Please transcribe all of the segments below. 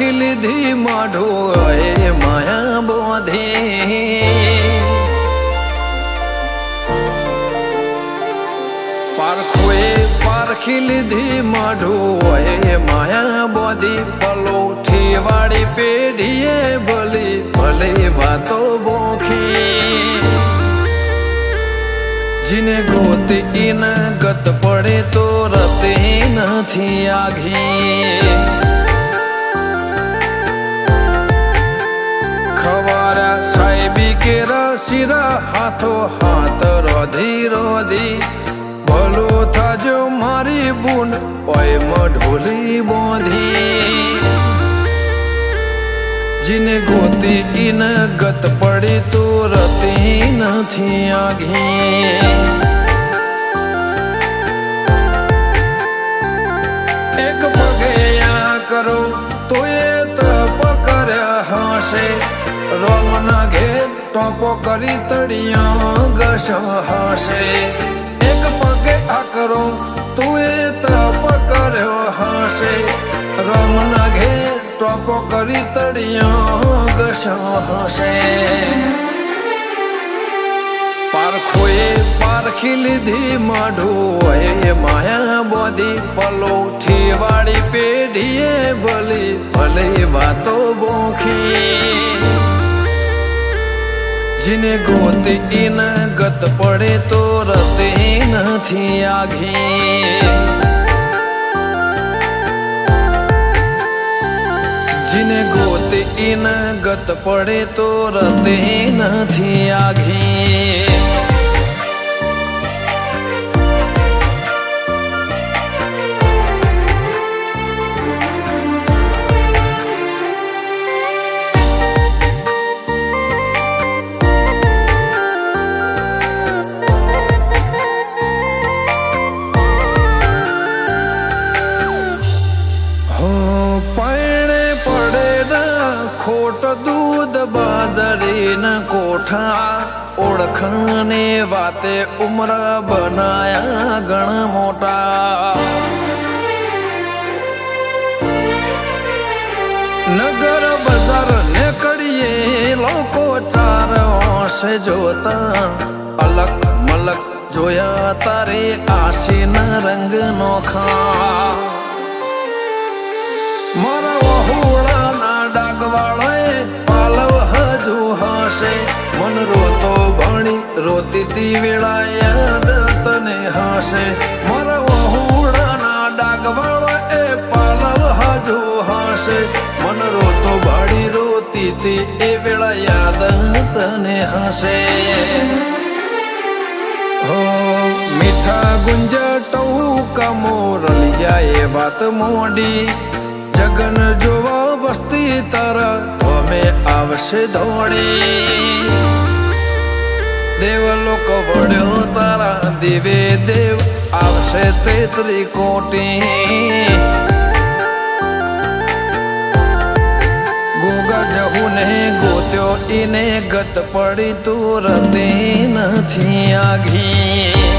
પારખી લીધી માઢો એ માયા બોધે પારખોએ પારખી લીધી માઢો એ માયા બોધી પલોઠી વાળી પેઢીએ ભલી ભલે વાતો બોખી જીને ગોતી ઈન ગત પડે તો રતે નથી આઘી ખવારા સાહેબી કેરા શિરા હાથો હાથ રોધી રોધી ભલો થાજો મારી બુન ઓય મઢોલી બોધી જીને ગોતી ઈન ગત પડી તો રતી નથી આઘી એક પગે આ કરો તો એ તપ કર્યા હશે રોમના ઘેર ટોપો કરી તળિયા ઘસ હશે એક પગે આ કરો તું એ તપ કર્યો હશે રોમના ઘેર ટોપો કરી તળિયા ઘસ હશે પારખોએ પારખી લીધી માઢો એ માયા બોધી પલોઠી વાળી પેઢીએ ભલી ભલે વાતો બોખી જીને ગોતી ઈન ગત પડે તો રતે નથી આઘી જીને ગોતી ઈન ગત પડે તો રતે નથી આઘી ખોટ દૂધ બાજરીના કોઠા ઓળખને વાતે ઉમરા બનાયા ઘણા મોટા નગર બજાર નીકળીએ લોકો ચાર ઓશે જોતા અલગ મલક જોયા તારે આશીના રંગ નોખા મારા વહુડાના ડાગવાળાએ પાલવ હજુ હશે મન રોતો ભણી રોતી તી વેળા યાદ તને હશે મારા વહુડાના ડાગવાળાએ પાલવ હજુ હશે મન રોતો ભાડી રોતી તી એ વેળા યાદ તને હશે હો મીઠા ગુંજા ટહુકા મોરલિયા એ વાત મોડી જગન જોવા વસ્તી તારા અમે આવશે દોડી દેવલોક વડ્યો તારા દેવે દેવ આવશે તેત્રી કોટી ગોગા જહુને ગોત્યો ઈને ગત પડી તું રતે નથી આઘી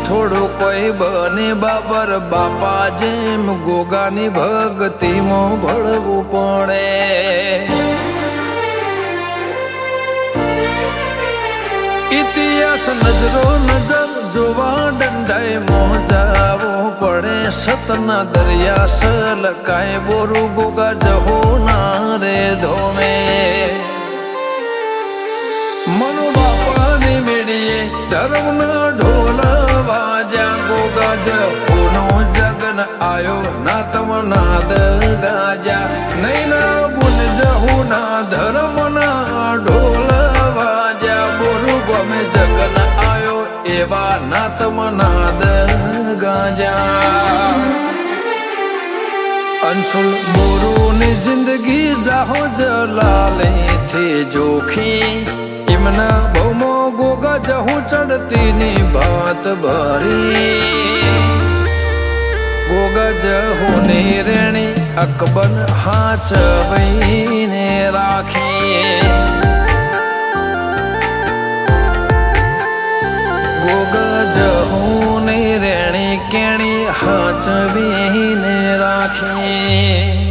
થોડો કોઈ બને બાબર બાપા જેમ ગોગાની ભક્તિમાં ભળવું પડે ઇતિહાસ નજરો નજર જોવા દંડાય મોજાવો પડે સતના દરિયા સલકાય બોરું ગોગા જહો ના રે ધોમે મનો બાપાની મેળીએ ધર્મના ઢોલા વાજા ગોગા જહુનો જગન આયો ના તમનાદ ગાજા નૈના બુન જહુના ધર્મના ઢોલા વાજા બોરુ ગમે જગન આયો એવા ના તમનાદ ગાજા અંશુલ બોરુની જિંદગી જાહો જલાલે થી જોખી એમના બહુમો ગોગા જહું ચડતી ની ભાત ભરી ગોગા જહું ને રેણી અકબર હાચવીને રાખીએ ગોગા જહું ને રેણી કેણી હાચવીને રાખીએ